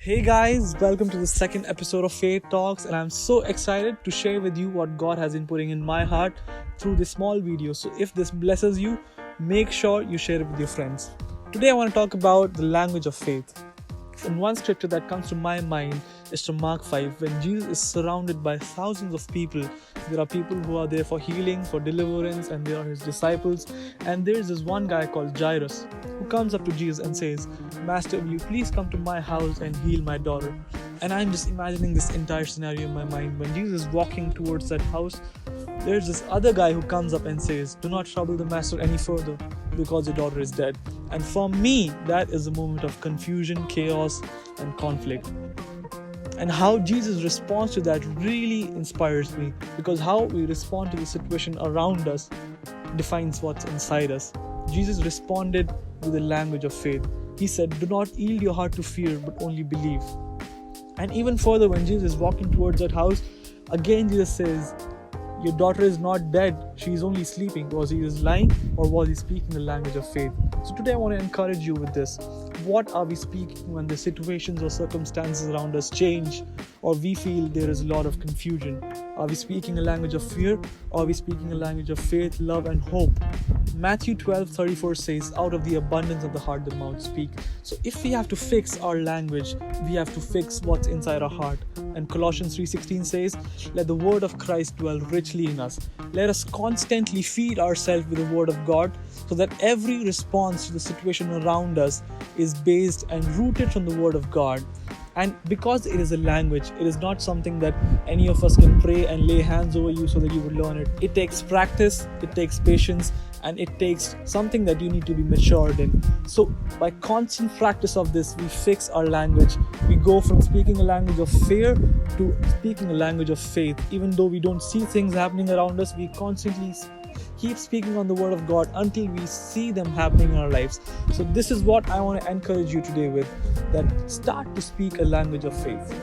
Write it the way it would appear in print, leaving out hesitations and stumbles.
Hey guys, welcome to the second episode of Faith Talks, and I'm so excited to share with you what God has been putting in my heart through this small video. So if this blesses you, make sure you share it with your friends. Today I want to talk about the language of faith. And one scripture that comes to my mind is from Mark 5, when Jesus is surrounded by thousands of people. There are people who are there for healing, for deliverance, and they are his disciples. And there's this one guy called Jairus who comes up to Jesus and says, "Master, will you please come to my house and heal my daughter?" And I'm just imagining this entire scenario in my mind. When Jesus is walking towards that house, there's this other guy who comes up and says, "Do not trouble the master any further, because your daughter is dead." And for me, that is a moment of confusion, chaos, and conflict. And how Jesus responds to that really inspires me, because how we respond to the situation around us defines what's inside us. Jesus responded with the language of faith. He said, "Do not yield your heart to fear, but only believe." And even further, when Jesus is walking towards that house, again Jesus says, "Your daughter is not dead, she is only sleeping." Was he lying, or was he speaking the language of faith? So today I want to encourage you with this. What are we speaking when the situations or circumstances around us change, or we feel there is a lot of confusion? Are we speaking a language of fear, or are we speaking a language of faith, love, and hope? Matthew 12:34 says, "Out of the abundance of the heart the mouth speak." So if we have to fix our language, we have to fix what's inside our heart. And Colossians 3:16 says, "Let the word of Christ dwell richly in us." Let us constantly feed ourselves with the word of God, so that every response to the situation around us is based and rooted from the word of God. And because it is a language, it is not something that any of us can pray and lay hands over you so that you would learn it. It takes practice, it takes patience, and it takes something that you need to be matured in. So by constant practice of this, we fix our language. We go from speaking a language of fear to speaking a language of faith. Even though we don't see things happening around us, we constantly keep speaking on the word of God until we see them happening in our lives. So this is what I want to encourage you today with, that start to speak a language of faith.